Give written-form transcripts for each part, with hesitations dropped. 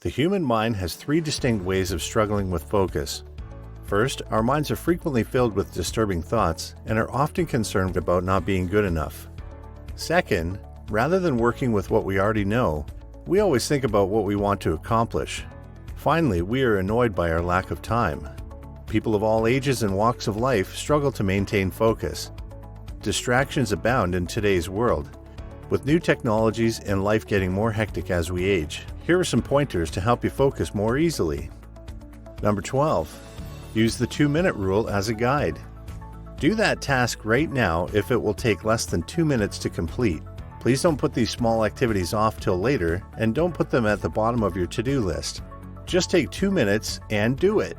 The human mind has three distinct ways of struggling with focus. First, our minds are frequently filled with disturbing thoughts and are often concerned about not being good enough. Second, rather than working with what we already know, we always think about what we want to accomplish. Finally, we are annoyed by our lack of time. People of all ages and walks of life struggle to maintain focus. Distractions abound in today's world, with new technologies and life getting more hectic as we age. Here are some pointers to help you focus more easily. Number 12. Use the 2-minute rule as a guide. Do that task right now if it will take less than 2 minutes to complete. Please don't put these small activities off till later, and don't put them at the bottom of your to-do list. Just take 2 minutes and do it.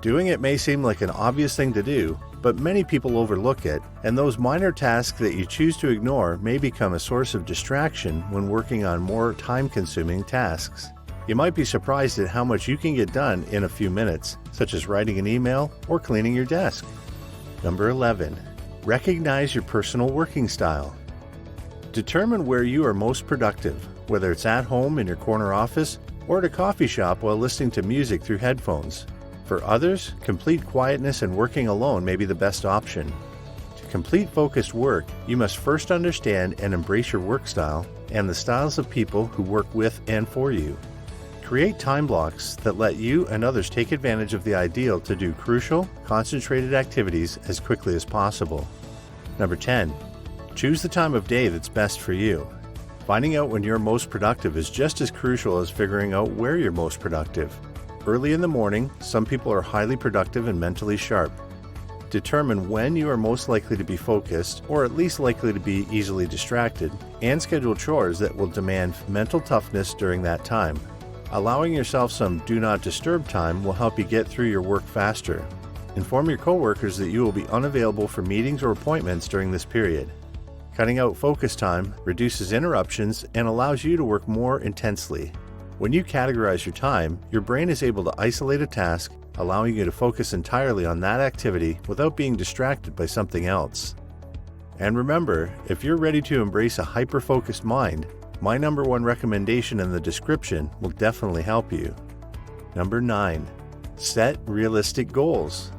Doing it may seem like an obvious thing to do, but many people overlook it, and those minor tasks that you choose to ignore may become a source of distraction when working on more time-consuming tasks. You might be surprised at how much you can get done in a few minutes, such as writing an email or cleaning your desk. Number 11. Recognize your personal working style. Determine where you are most productive, whether it's at home in your corner office or at a coffee shop while listening to music through headphones. For others, complete quietness and working alone may be the best option. To complete focused work, you must first understand and embrace your work style and the styles of people who work with and for you. Create time blocks that let you and others take advantage of the ideal to do crucial, concentrated activities as quickly as possible. Number 10. Choose the time of day that's best for you. Finding out when you're most productive is just as crucial as figuring out where you're most productive. Early in the morning, some people are highly productive and mentally sharp. Determine when you are most likely to be focused, or at least likely to be easily distracted, and schedule chores that will demand mental toughness during that time. Allowing yourself some do not disturb time will help you get through your work faster. Inform your coworkers that you will be unavailable for meetings or appointments during this period. Cutting out focus time reduces interruptions and allows you to work more intensely. When you categorize your time, your brain is able to isolate a task, allowing you to focus entirely on that activity without being distracted by something else. And remember, if you're ready to embrace a hyper-focused mind, my number one recommendation in the description will definitely help you. Number 9. Set realistic goals.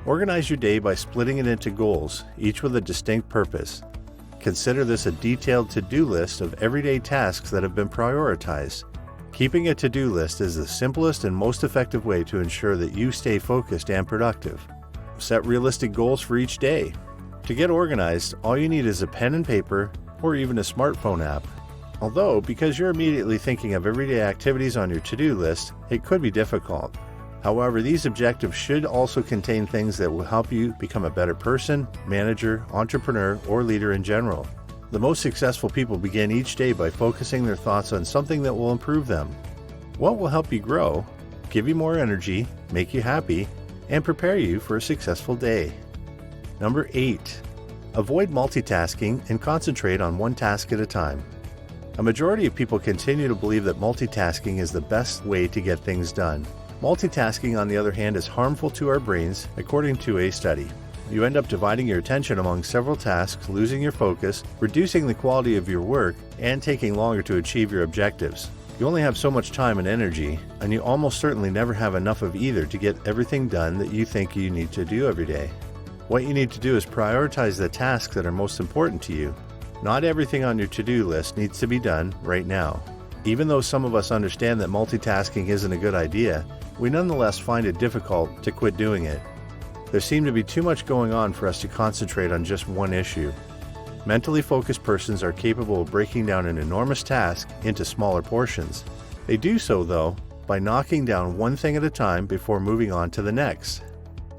Organize your day by splitting it into goals, each with a distinct purpose. Consider this a detailed to-do list of everyday tasks that have been prioritized. Keeping a to-do list is the simplest and most effective way to ensure that you stay focused and productive. Set realistic goals for each day. To get organized, all you need is a pen and paper or even a smartphone app. Although, because you're immediately thinking of everyday activities on your to-do list, it could be difficult. However, these objectives should also contain things that will help you become a better person, manager, entrepreneur, or leader in general. The most successful people begin each day by focusing their thoughts on something that will improve them. What will help you grow, give you more energy, make you happy, and prepare you for a successful day. Number 8. Avoid multitasking and concentrate on one task at a time. A majority of people continue to believe that multitasking is the best way to get things done. Multitasking, on the other hand, is harmful to our brains, according to a study. You end up dividing your attention among several tasks, losing your focus, reducing the quality of your work, and taking longer to achieve your objectives. You only have so much time and energy, and you almost certainly never have enough of either to get everything done that you think you need to do every day. What you need to do is prioritize the tasks that are most important to you. Not everything on your to-do list needs to be done right now. Even though some of us understand that multitasking isn't a good idea, we nonetheless find it difficult to quit doing it. There seems to be too much going on for us to concentrate on just one issue. Mentally focused persons are capable of breaking down an enormous task into smaller portions. They do so, though, by knocking down one thing at a time before moving on to the next.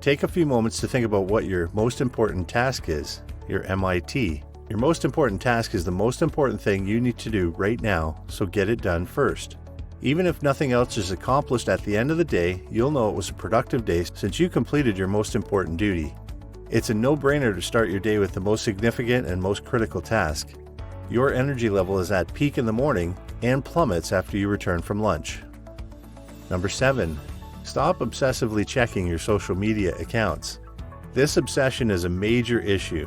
Take a few moments to think about what your most important task is, your MIT. Your most important task is the most important thing you need to do right now, so get it done first. Even if nothing else is accomplished at the end of the day, you'll know it was a productive day since you completed your most important duty. It's a no-brainer to start your day with the most significant and most critical task. Your energy level is at peak in the morning and plummets after you return from lunch. Number 7. Stop obsessively checking your social media accounts. This obsession is a major issue.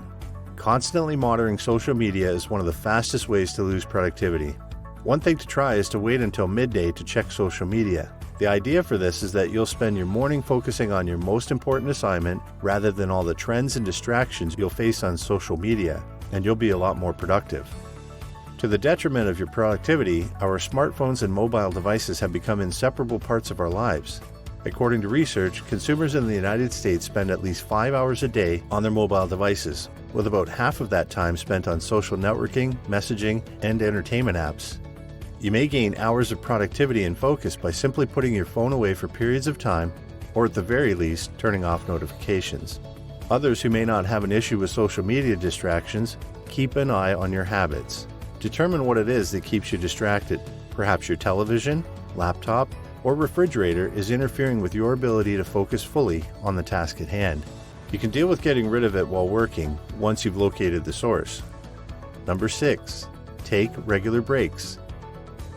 Constantly monitoring social media is one of the fastest ways to lose productivity. One thing to try is to wait until midday to check social media. The idea for this is that you'll spend your morning focusing on your most important assignment rather than all the trends and distractions you'll face on social media, and you'll be a lot more productive. To the detriment of your productivity, our smartphones and mobile devices have become inseparable parts of our lives. According to research, consumers in the United States spend at least 5 hours a day on their mobile devices, with about half of that time spent on social networking, messaging, and entertainment apps. You may gain hours of productivity and focus by simply putting your phone away for periods of time, or at the very least, turning off notifications. Others who may not have an issue with social media distractions, keep an eye on your habits. Determine what it is that keeps you distracted. Perhaps your television, laptop, or refrigerator is interfering with your ability to focus fully on the task at hand. You can deal with getting rid of it while working once you've located the source. Number 6. Take regular breaks.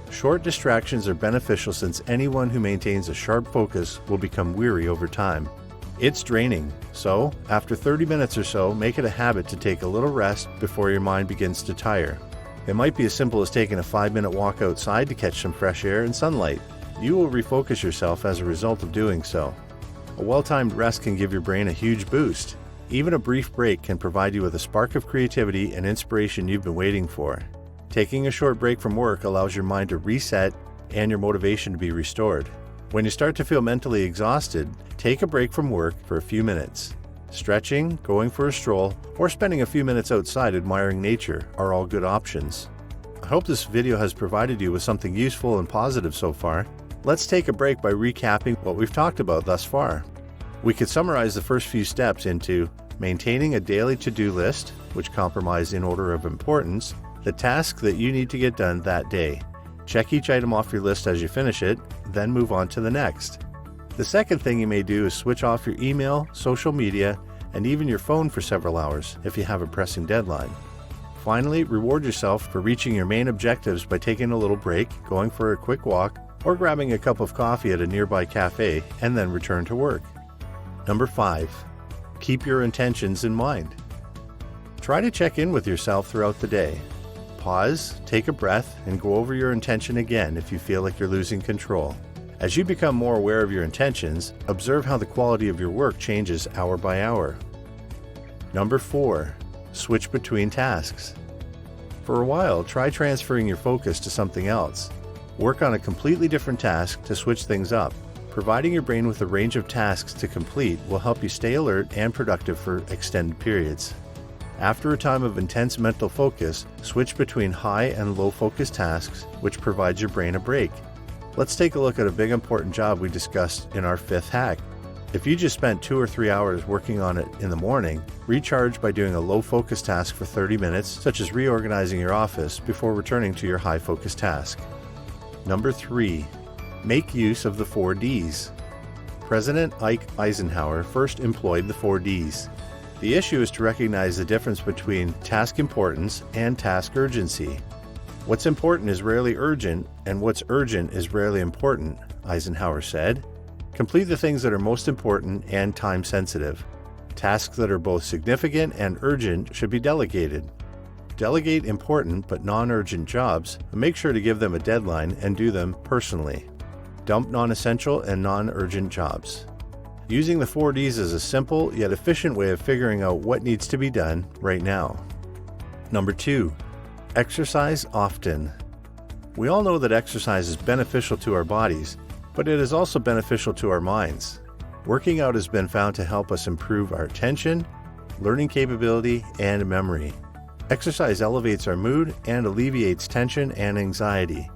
Short distractions are beneficial since anyone who maintains a sharp focus will become weary over time. It's draining, so after 30 minutes or so, make it a habit to take a little rest before your mind begins to tire. It might be as simple as taking a 5-minute walk outside to catch some fresh air and sunlight. You will refocus yourself as a result of doing so. A well-timed rest can give your brain a huge boost. Even a brief break can provide you with a spark of creativity and inspiration you've been waiting for. Taking a short break from work allows your mind to reset and your motivation to be restored. When you start to feel mentally exhausted, take a break from work for a few minutes. Stretching, going for a stroll, or spending a few minutes outside admiring nature are all good options. I hope this video has provided you with something useful and positive so far. Let's take a break by recapping what we've talked about thus far. We could summarize the first few steps into maintaining a daily to-do list, which comprise in order of importance, the task that you need to get done that day. Check each item off your list as you finish it, then move on to the next. The second thing you may do is switch off your email, social media, and even your phone for several hours if you have a pressing deadline. Finally, reward yourself for reaching your main objectives by taking a little break, going for a quick walk, or grabbing a cup of coffee at a nearby cafe, and then return to work. Number 5. Keep your intentions in mind. Try to check in with yourself throughout the day. Pause, take a breath, and go over your intention again if you feel like you're losing control. As you become more aware of your intentions, observe how the quality of your work changes hour by hour. Number 4. Switch between tasks. For a while, try transferring your focus to something else. Work on a completely different task to switch things up. Providing your brain with a range of tasks to complete will help you stay alert and productive for extended periods. After a time of intense mental focus, switch between high and low focus tasks, which provides your brain a break. Let's take a look at a big important job we discussed in our 5th hack. If you just spent 2 or 3 hours working on it in the morning, recharge by doing a low focus task for 30 minutes, such as reorganizing your office before returning to your high focus task. Number 3. Make use of the 4 Ds. President Ike Eisenhower first employed the 4 Ds. The issue is to recognize the difference between task importance and task urgency. What's important is rarely urgent, and what's urgent is rarely important, Eisenhower said. Complete the things that are most important and time-sensitive. Tasks that are both significant and urgent should be delegated. Delegate important but non-urgent jobs, and make sure to give them a deadline and do them personally. Dump non-essential and non-urgent jobs. Using the 4 Ds is a simple yet efficient way of figuring out what needs to be done right now. Number 2. Exercise often. We all know that exercise is beneficial to our bodies, but it is also beneficial to our minds. Working out has been found to help us improve our attention, learning capability, and memory. Exercise elevates our mood and alleviates tension and anxiety.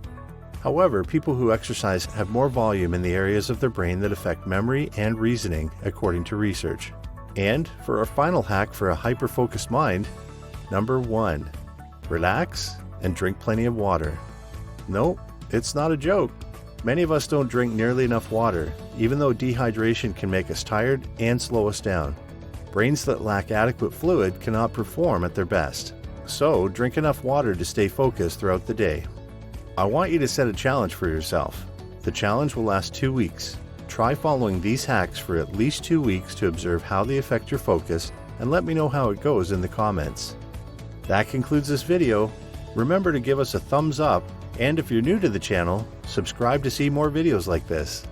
However, people who exercise have more volume in the areas of their brain that affect memory and reasoning, according to research. And for our final hack for a hyper-focused mind, number 1. Relax and drink plenty of water. No, it's not a joke. Many of us don't drink nearly enough water, even though dehydration can make us tired and slow us down. Brains that lack adequate fluid cannot perform at their best. So, drink enough water to stay focused throughout the day. I want you to set a challenge for yourself. The challenge will last 2 weeks. Try following these hacks for at least 2 weeks to observe how they affect your focus, and let me know how it goes in the comments. That concludes this video. Remember to give us a thumbs up And if you're new to the channel, subscribe to see more videos like this.